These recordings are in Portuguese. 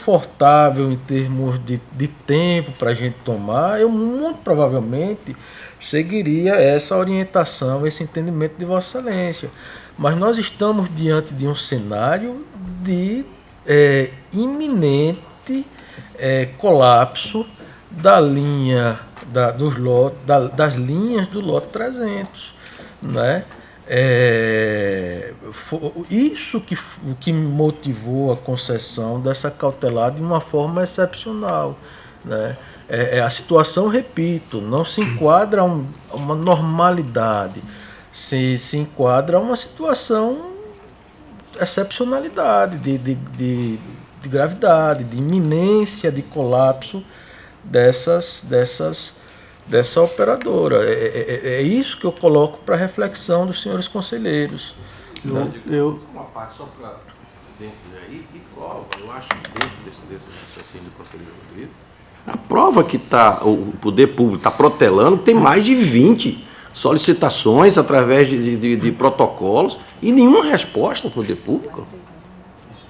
confortável em termos de tempo para a gente tomar, eu muito provavelmente seguiria essa orientação, esse entendimento de Vossa Excelência. Mas nós estamos diante de um cenário de iminente colapso da linha das linhas do lote 300, né? Isso que motivou a concessão dessa cautelar de uma forma excepcional, né? A situação, repito, não se enquadra uma normalidade, se enquadra uma situação excepcionalidade, de gravidade, de iminência de colapso dessa operadora. É isso que eu coloco para reflexão dos senhores conselheiros. Uma parte só para dentro daí e prova, eu acho que dentro desse raciocínio do conselheiro Rodrigo, a prova que o poder público está protelando tem mais de 20 solicitações através de protocolos e nenhuma resposta do poder público.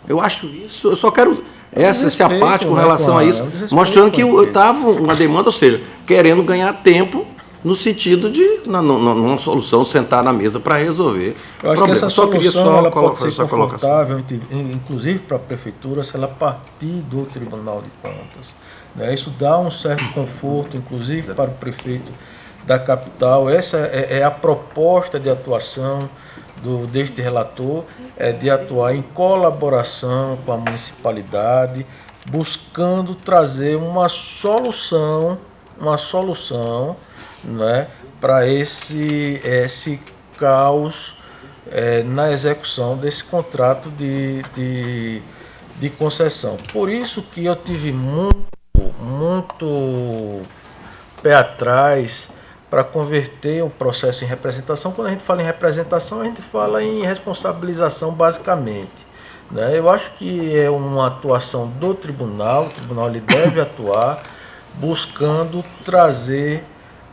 Eu acho isso, eu só quero essa parte com relação a isso, mostrando que estava uma demanda, ou seja, querendo ganhar tempo no sentido de, numa solução, sentar na mesa para resolver. Eu acho que essa solução ela pode ser confortável, inclusive para a prefeitura, se ela partir do Tribunal de Contas. Né? Isso dá um certo conforto, inclusive para o prefeito da capital. Essa é a proposta de atuação deste relator, de atuar em colaboração com a municipalidade, buscando trazer uma solução, né, para esse caos na execução desse contrato de concessão. Por isso que eu tive muito pé atrás para converter o processo em representação. Quando a gente fala em representação, a gente fala em responsabilização basicamente. Né? Eu acho que é uma atuação do tribunal, o tribunal ele deve atuar buscando trazer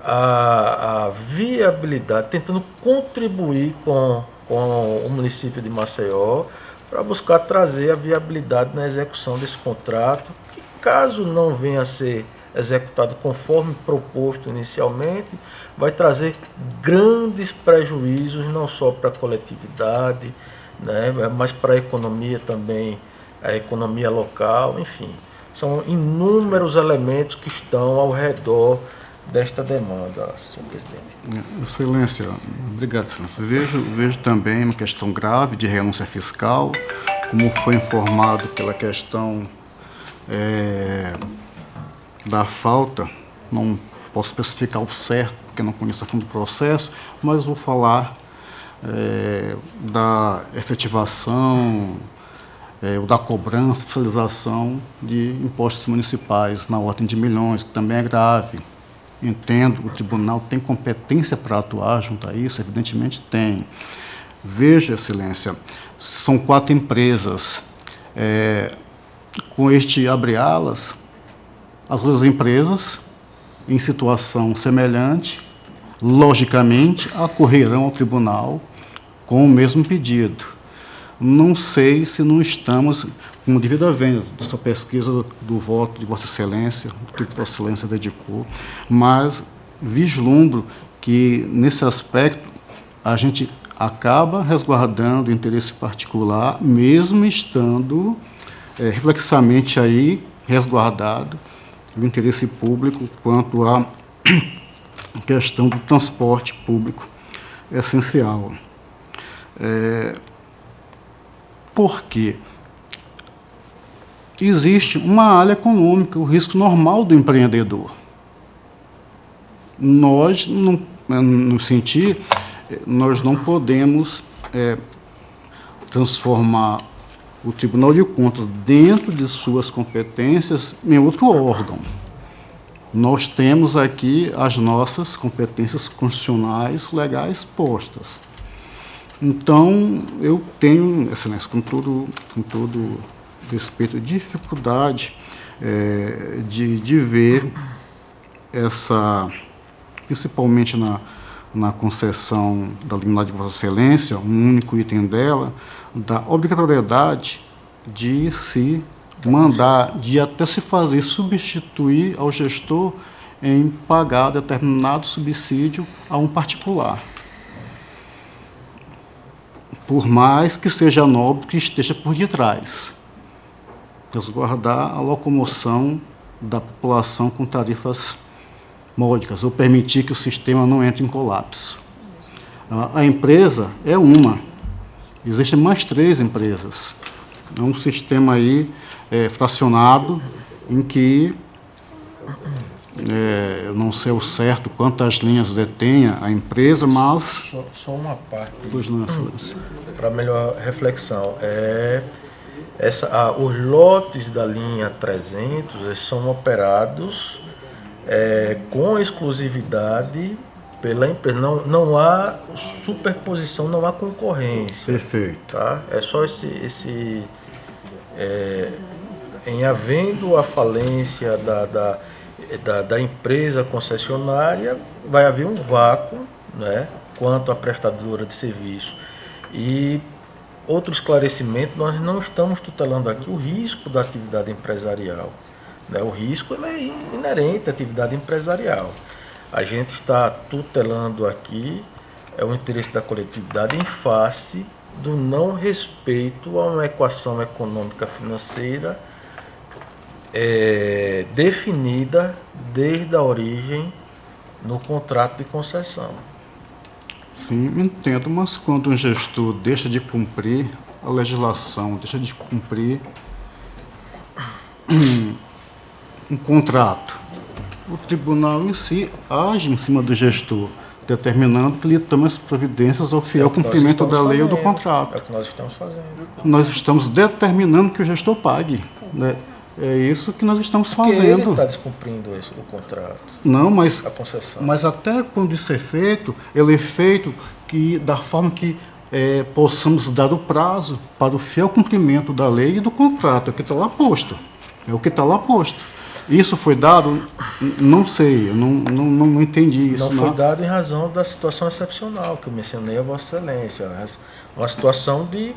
a viabilidade, tentando contribuir com o município de Maceió para buscar trazer a viabilidade na execução desse contrato, que caso não venha a ser executado conforme proposto inicialmente, vai trazer grandes prejuízos não só para a coletividade, né, mas para a economia também, a economia local, enfim. São inúmeros elementos que estão ao redor desta demanda, senhor presidente. Excelência, obrigado, excelência. Vejo também uma questão grave de renúncia fiscal, como foi informado pela questão da falta, não posso especificar o certo, porque não conheço a fundo o processo, mas vou falar da efetivação, ou da cobrança, fiscalização de impostos municipais na ordem de milhões, que também é grave. Entendo, o tribunal tem competência para atuar junto a isso, evidentemente tem. Veja, excelência, são 4 empresas. Com este abre-alas, as outras empresas, em situação semelhante, logicamente, acorrerão ao tribunal com o mesmo pedido. Não sei se não estamos, como devido à venda dessa pesquisa do voto de Vossa Excelência, do que Vossa Excelência dedicou, mas vislumbro que, nesse aspecto, a gente acaba resguardando o interesse particular, mesmo estando reflexamente aí resguardado o interesse público quanto à questão do transporte público essencial. Por quê? Existe uma área econômica, o risco normal do empreendedor. Nós, no sentido, nós não podemos transformar o Tribunal de Contas, dentro de suas competências, em outro órgão. Nós temos aqui as nossas competências constitucionais legais postas. Então, eu tenho, excelência, com todo respeito, dificuldade de ver principalmente na concessão da liminar de Vossa Excelência, um único item dela, da obrigatoriedade de se mandar de até se fazer substituir ao gestor em pagar determinado subsídio a um particular. Por mais que seja nobre que esteja por detrás. Resguardar a locomoção da população com tarifas módicas, ou permitir que o sistema não entre em colapso. A empresa é uma. Existem mais 3 empresas. É um sistema aí fracionado em que eu não sei ao certo quantas linhas detenha a empresa, mas... Só uma parte. Pois não, Excelência. Para melhor reflexão, os lotes da linha 300 eles são operados com exclusividade pela empresa. Não há superposição, não há concorrência. Perfeito. Tá? É só em havendo a falência da empresa concessionária, vai haver um vácuo, né, quanto à prestadora de serviço. E outro esclarecimento, nós não estamos tutelando aqui o risco da atividade empresarial. Né? O risco é inerente à atividade empresarial. A gente está tutelando aqui o interesse da coletividade em face do não respeito a uma equação econômica financeira definida desde a origem no contrato de concessão. Sim, entendo, mas quando um gestor deixa de cumprir a legislação, deixa de cumprir um contrato, o tribunal em si age em cima do gestor, determinando que ele tome as providências ao fiel cumprimento da lei ou do contrato. É o que nós estamos fazendo. Nós estamos determinando que o gestor pague, né? É isso que nós estamos Porque fazendo. ele está descumprindo o contrato, Não, mas, a concessão. mas até quando isso é feito, ele é feito da forma que possamos dar o prazo para o fiel cumprimento da lei e do contrato. É o que está lá posto. É o que está lá posto. Isso foi dado? Não sei, eu não entendi isso. Não foi dado em razão da situação excepcional que eu mencionei a Vossa Excelência. Uma situação de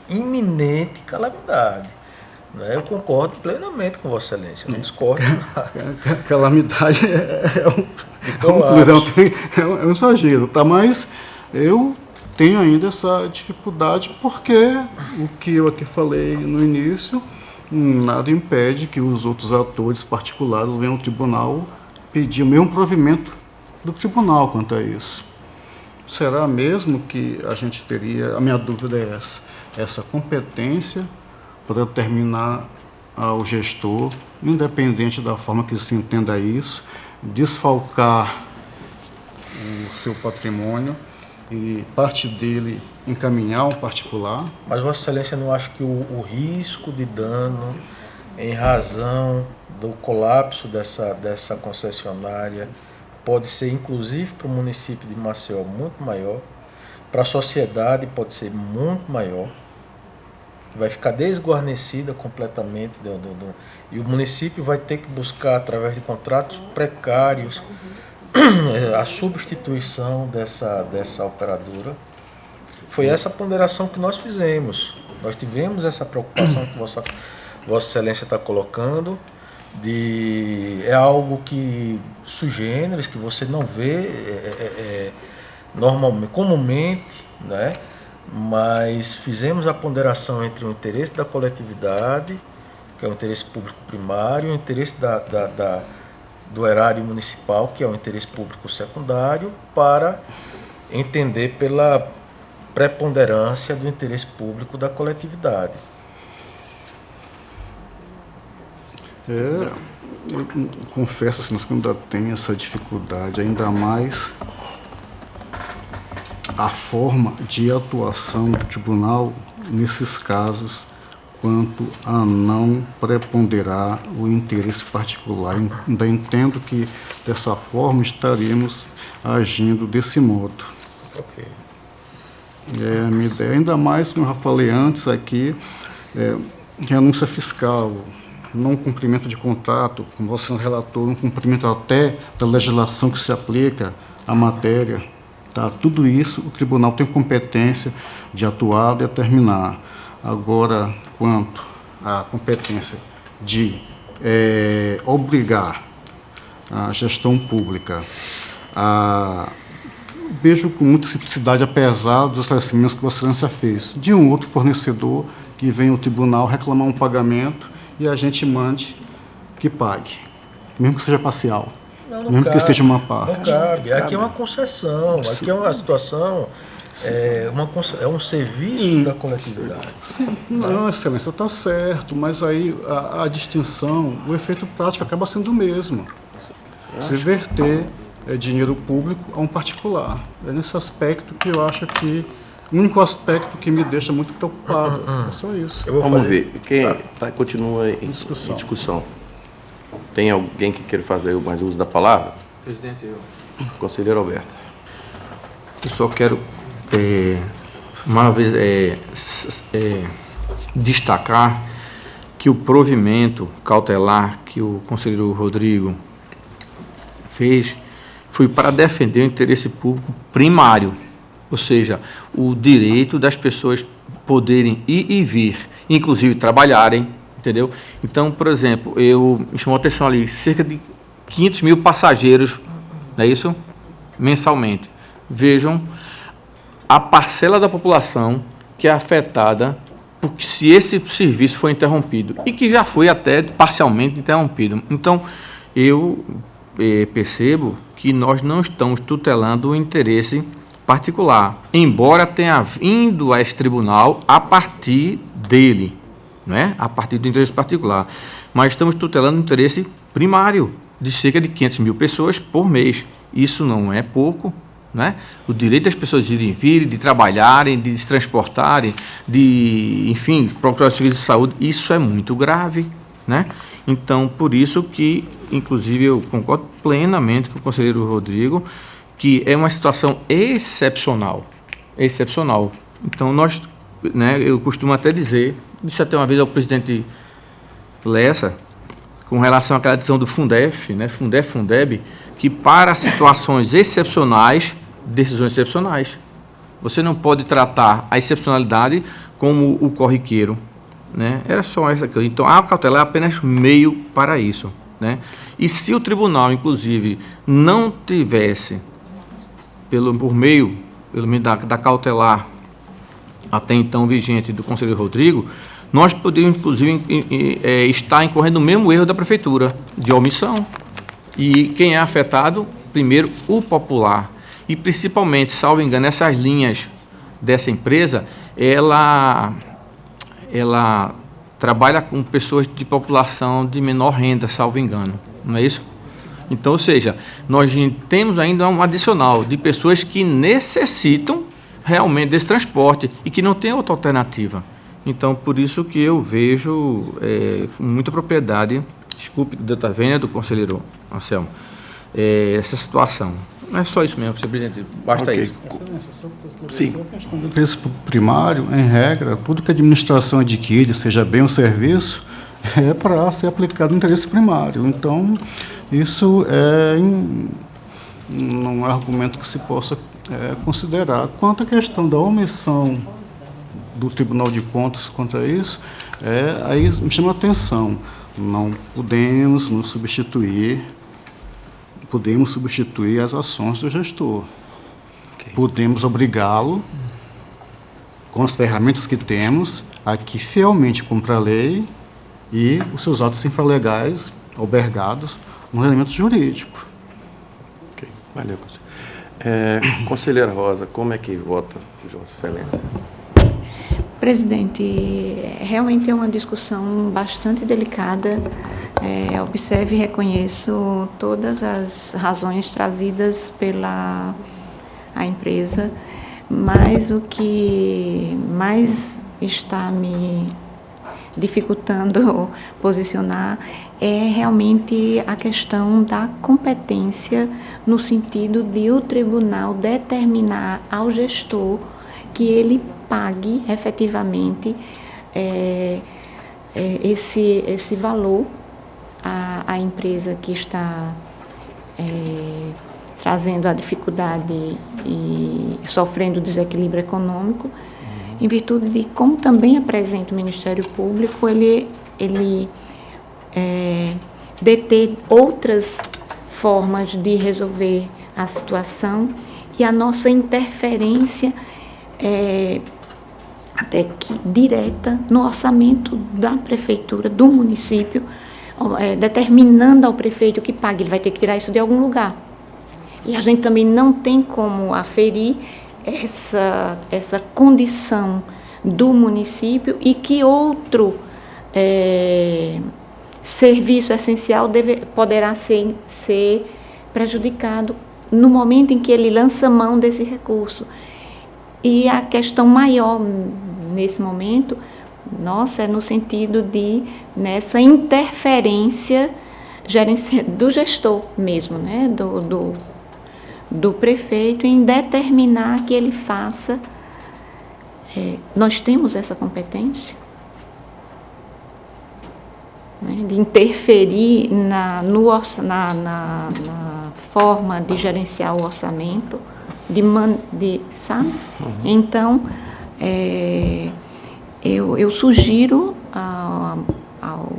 iminente calamidade. Né? Eu concordo plenamente com Vossa Excelência, não discordo de nada. Calamidade é um exagero, tá? Mas eu tenho ainda essa dificuldade porque o que eu aqui falei no início, nada impede que os outros atores particulares venham ao tribunal pedir o mesmo provimento do tribunal quanto a isso. Será mesmo que a gente teria, a minha dúvida é essa competência para determinar ao gestor, independente da forma que se entenda isso, desfalcar o seu patrimônio e parte dele encaminhar ao particular? Mas Vossa Excelência não acha que o risco de dano em razão do colapso dessa concessionária pode ser, inclusive, para o município de Maceió, muito maior, para a sociedade pode ser muito maior, que vai ficar desguarnecida completamente, e o município vai ter que buscar, através de contratos precários, a substituição dessa operadora. Foi essa ponderação que nós fizemos. Nós tivemos essa preocupação que Vossa Excelência está colocando, é algo que sui generis, que você não vê normalmente, comumente, né? Mas fizemos a ponderação entre o interesse da coletividade, que é o interesse público primário, e o interesse do erário municipal, que é o interesse público secundário, para entender pela preponderância do interesse público da coletividade. Eu confesso assim, que ainda tem essa dificuldade, ainda mais a forma de atuação do tribunal nesses casos quanto a não preponderar o interesse particular. Ainda entendo que dessa forma estaríamos agindo desse modo. Ok. A minha ideia, ainda mais, como eu já falei antes aqui, renúncia fiscal, não cumprimento de contrato, como você relatou, não cumprimento até da legislação que se aplica à matéria. Tá? Tudo isso o tribunal tem competência de atuar, determinar. Agora, quanto à competência de obrigar a gestão pública vejo com muita simplicidade, apesar dos esclarecimentos que Vossa Excelência fez, de um outro fornecedor que vem ao tribunal reclamar um pagamento e a gente mande que pague, mesmo que seja parcial, mesmo cabe, que esteja uma parte. Não cabe. Aqui é uma concessão, aqui é uma situação, é um serviço da coletividade. Sim, não, Excelência, está certo, mas aí a distinção, o efeito prático acaba sendo o mesmo. Se verter dinheiro público a um particular. É nesse aspecto que eu acho que o único aspecto que me deixa muito preocupado. É só isso. Vamos ver. Quem continua em discussão. Tem alguém que queira fazer mais uso da palavra? Presidente, eu. Conselheiro Alberto. Eu só quero, uma vez, destacar que o provimento cautelar que o conselheiro Rodrigo fez foi para defender o interesse público primário, ou seja, o direito das pessoas poderem ir e vir, inclusive trabalharem, entendeu? Então, por exemplo, me chamou a atenção ali, cerca de 500 mil passageiros, não é isso? Mensalmente. Vejam a parcela da população que é afetada porque se esse serviço foi interrompido, e que já foi até parcialmente interrompido. Então, eu percebo que nós não estamos tutelando o interesse particular, embora tenha vindo a esse tribunal a partir dele, né? A partir do interesse particular, mas estamos tutelando o interesse primário de cerca de 500 mil pessoas por mês. Isso não é pouco, né? O direito das pessoas de irem e virem, de trabalharem, de se transportarem, de, enfim, procurar serviço de saúde, isso é muito grave, né? Então, por isso que, inclusive, eu concordo plenamente com o conselheiro Rodrigo, que é uma situação excepcional, excepcional. Então, nós, né, eu costumo até dizer, disse até uma vez ao presidente Lessa, com relação àquela decisão do Fundef, né, Fundeb, que para situações excepcionais, decisões excepcionais. Você não pode tratar a excepcionalidade como o corriqueiro, né? Era só essa aqui. Então, a cautelar é apenas meio para isso, né? E se o tribunal, inclusive, não tivesse, por meio da cautelar até então vigente do conselheiro Rodrigo, nós poderíamos, inclusive, estar incorrendo no mesmo erro da prefeitura, de omissão. E quem é afetado, primeiro, o popular. E, principalmente, salvo engano, essas linhas dessa empresa, ela trabalha com pessoas de população de menor renda, salvo engano, não é isso? Então, ou seja, nós temos ainda um adicional de pessoas que necessitam realmente desse transporte e que não tem outra alternativa. Então, por isso que eu vejo com muita propriedade, desculpe, da vênia do conselheiro Anselmo, essa situação. Não é só isso mesmo, senhor presidente, basta isso. Sim. O interesse primário, em regra, tudo que a administração adquire, seja bem ou serviço, é para ser aplicado no interesse primário. Então, isso não é argumento que se possa considerar. Quanto à questão da omissão do Tribunal de Contas contra isso, aí me chama a atenção. Não podemos nos substituir, podemos substituir as ações do gestor. Okay. Podemos obrigá-lo, com as ferramentas que temos, a que fielmente cumpra a lei e os seus atos infralegais, albergados no regimento jurídico. Ok, valeu, conselheiro. Conselheira Rosa, como é que vota Vossa Excelência? Presidente, realmente é uma discussão bastante delicada. Observe e reconheço todas as razões trazidas pela empresa, mas o que mais está me dificultando posicionar é realmente a questão da competência, no sentido de o tribunal determinar ao gestor que ele pague efetivamente esse valor à empresa que está trazendo a dificuldade e sofrendo desequilíbrio econômico, em virtude de como também apresenta o Ministério Público, ele deter outras formas de resolver a situação e a nossa interferência até que direta no orçamento da prefeitura, do município, determinando ao prefeito que pague. Ele vai ter que tirar isso de algum lugar. E a gente também não tem como aferir essa condição do município e que outro serviço essencial poderá ser prejudicado no momento em que ele lança mão desse recurso. E a questão maior nesse momento, nossa, é no sentido de, nessa interferência do gestor mesmo, né? do prefeito em determinar que ele faça. Nós temos essa competência, né, de interferir na forma de gerenciar o orçamento, sabe? Então, eu sugiro ao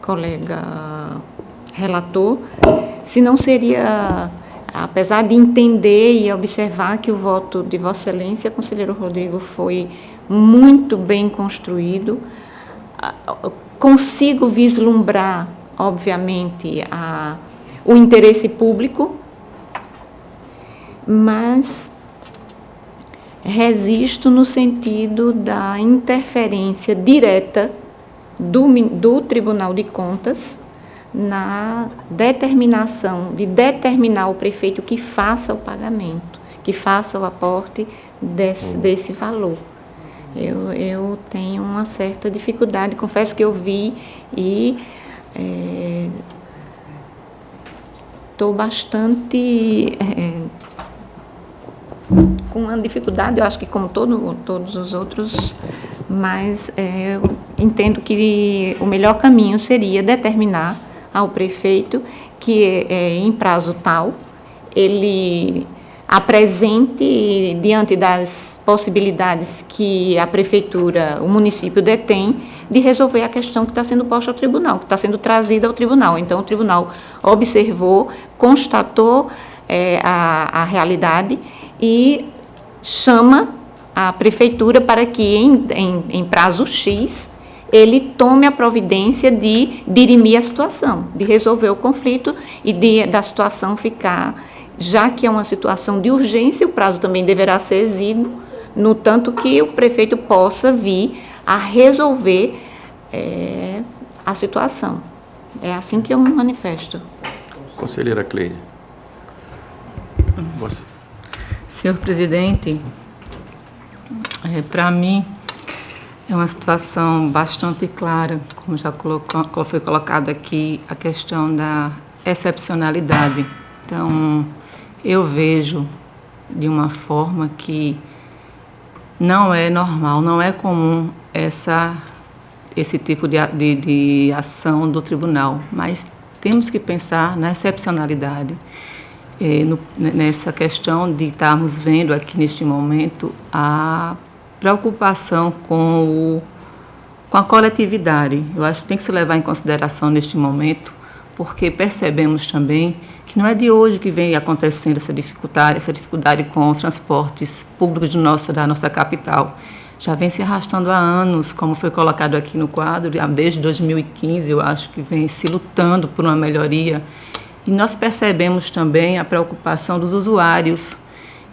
colega relator, se não seria, apesar de entender e observar que o voto de Vossa Excelência, conselheiro Rodrigo, foi muito bem construído, consigo vislumbrar, obviamente, o interesse público, mas resisto no sentido da interferência direta do Tribunal de Contas na determinação, de determinar ao prefeito que faça o pagamento, que faça o aporte desse valor. Eu tenho uma certa dificuldade, confesso que eu vi e estou bastante com uma dificuldade, eu acho que como todos os outros, mas eu entendo que o melhor caminho seria determinar ao prefeito que em prazo tal ele apresente, diante das possibilidades que a prefeitura, o município detém, de resolver a questão que está sendo posta ao tribunal, que está sendo trazida ao tribunal. Então, o tribunal observou, constatou a realidade e chama a prefeitura para que, em prazo X, ele tome a providência de dirimir a situação, de resolver o conflito e da situação ficar, já que é uma situação de urgência, o prazo também deverá ser exíguo, no tanto que o prefeito possa vir a resolver a situação. É assim que eu me manifesto. Conselheira Cleide. Você. Senhor presidente, para mim é uma situação bastante clara, como já foi colocado aqui, a questão da excepcionalidade. Então, eu vejo de uma forma que não é normal, não é comum esse tipo de ação do tribunal, mas temos que pensar na excepcionalidade, nessa questão de estarmos vendo aqui neste momento a preocupação com a coletividade. Eu acho que tem que se levar em consideração neste momento, porque percebemos também que não é de hoje que vem acontecendo essa dificuldade com os transportes públicos da nossa capital. Já vem se arrastando há anos, como foi colocado aqui no quadro, desde 2015, eu acho que vem se lutando por uma melhoria. E nós percebemos também a preocupação dos usuários.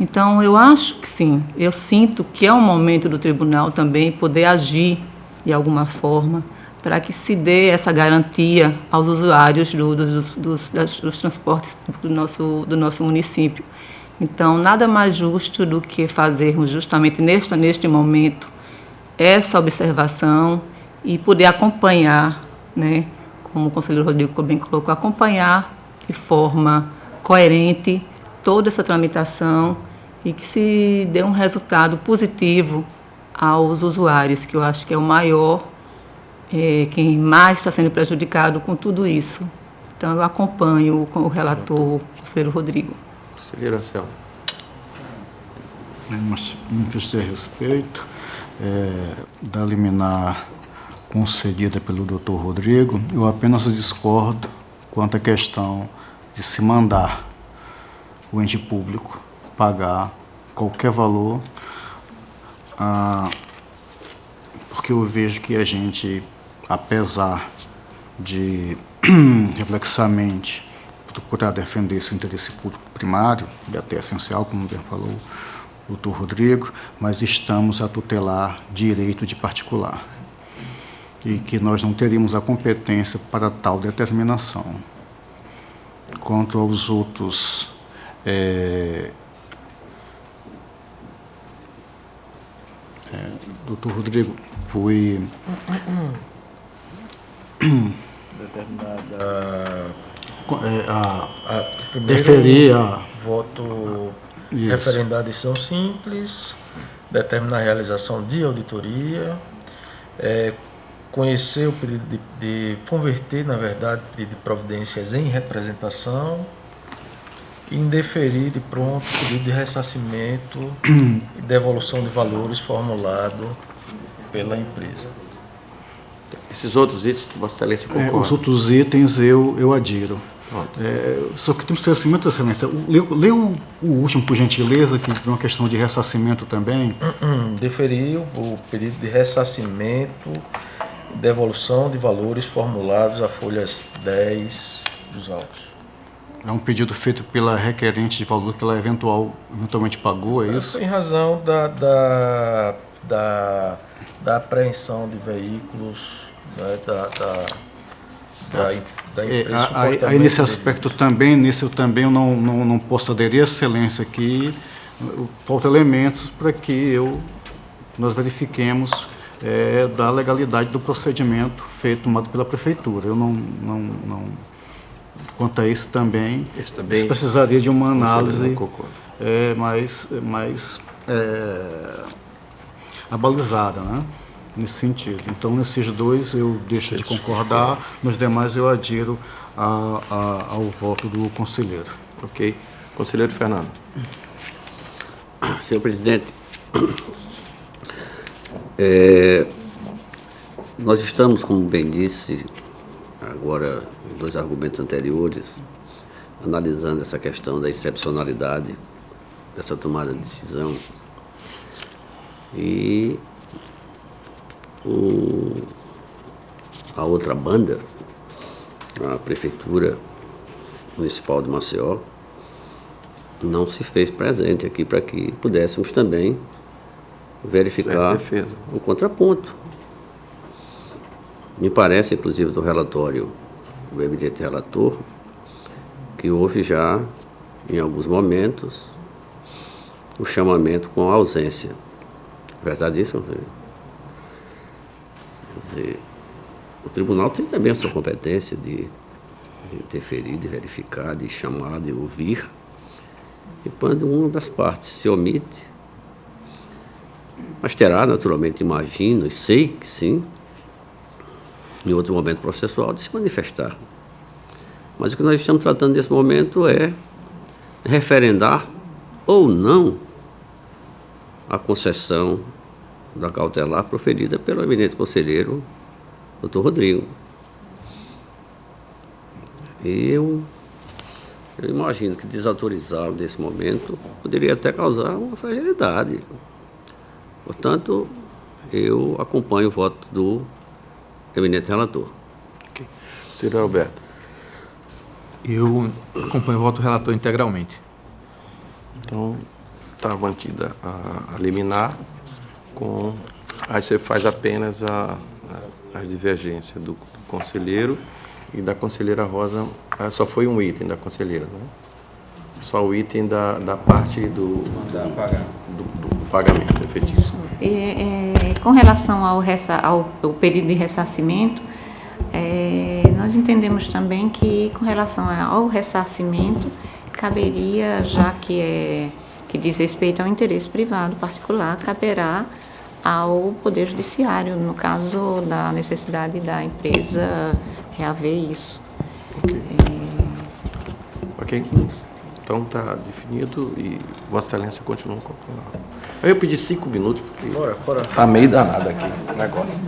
Então, eu acho que sim, eu sinto que é um momento do tribunal também poder agir de alguma forma para que se dê essa garantia aos usuários dos transportes públicos do nosso município. Então, nada mais justo do que fazermos justamente neste momento essa observação e poder acompanhar, né, como o conselheiro Rodrigo bem colocou, acompanhar de forma coerente toda essa tramitação e que se dê um resultado positivo aos usuários, que eu acho que é o maior, quem mais está sendo prejudicado com tudo isso. Então, eu acompanho com o relator, o conselheiro Rodrigo. Conselheira Selma. manifestei a respeito da liminar concedida pelo Dr. Rodrigo. Eu apenas discordo quanto à questão de se mandar o ente público pagar qualquer valor, porque eu vejo que a gente, apesar de reflexamente procurar defender seu interesse público primário, e até essencial, como bem falou o Dr. Rodrigo, mas estamos a tutelar direito de particular e que nós não teríamos a competência para tal determinação. Quanto aos outros Dr. Rodrigo, foi Determinada deferir a voto Isso. referendado em decisão simples, determinar a realização de auditoria, conhecer o pedido de converter, na verdade, pedido de providências em representação, e indeferir de pronto o pedido de ressarcimento e devolução de valores formulado pela empresa. Esses outros itens, Vossa Excelência concorda? os outros itens eu adiro. Só que temos esclarecimento, Excelência. Lê o último, por gentileza, que é uma questão de ressarcimento também. Deferir o pedido de ressarcimento e devolução de valores formulados a folhas 10 dos autos. É um pedido feito pela requerente de valor que ela eventualmente pagou, é isso? Em razão da apreensão de veículos, né, da empresa. Aí nesse aspecto também, eu não posso aderir, Excelência, que falta elementos para que nós verifiquemos da legalidade do procedimento tomado pela Prefeitura. Eu não quanto a isso também, precisaria de uma análise mais abalizada, né? Nesse sentido. Então, nesses dois eu deixo de concordar, nos demais eu adiro ao voto do conselheiro. Ok. Conselheiro Fernando. Senhor presidente, nós estamos, como bem disse, agora, em 2 argumentos anteriores, analisando essa questão da excepcionalidade dessa tomada de decisão. E a outra banda, a Prefeitura Municipal de Maceió, não se fez presente aqui para que pudéssemos também verificar o contraponto. Me parece, inclusive, do relatório do eminente relator, que houve já, em alguns momentos, o chamamento com ausência. Verdade isso, conselheiro? Quer dizer, o tribunal tem também a sua competência de interferir, de verificar, de chamar, de ouvir. E quando uma das partes se omite, mas terá, naturalmente, imagino e sei que sim, em outro momento processual, de se manifestar. Mas o que nós estamos tratando nesse momento é referendar ou não a concessão da cautelar proferida pelo eminente conselheiro Dr. Rodrigo. E eu imagino que desautorizá-lo nesse momento poderia até causar uma fragilidade. Portanto, eu acompanho o voto do eminente relator. Okay. Senhor Alberto. Eu acompanho o voto do relator integralmente. Então, está mantida a liminar, aí você faz apenas a divergência do conselheiro e da conselheira Rosa. Só foi um item da conselheira, né? Só o item da parte do pagamento efetivo. Com relação ao pedido de ressarcimento, nós entendemos também que, com relação ao ressarcimento, caberia, já que diz respeito ao interesse privado particular, caberá ao Poder Judiciário, no caso da necessidade da empresa reaver isso. Ok. Então está definido e Vossa Excelência continua com a palavra. Eu pedi 5 minutos, porque Bora. está meio danado aqui o negócio.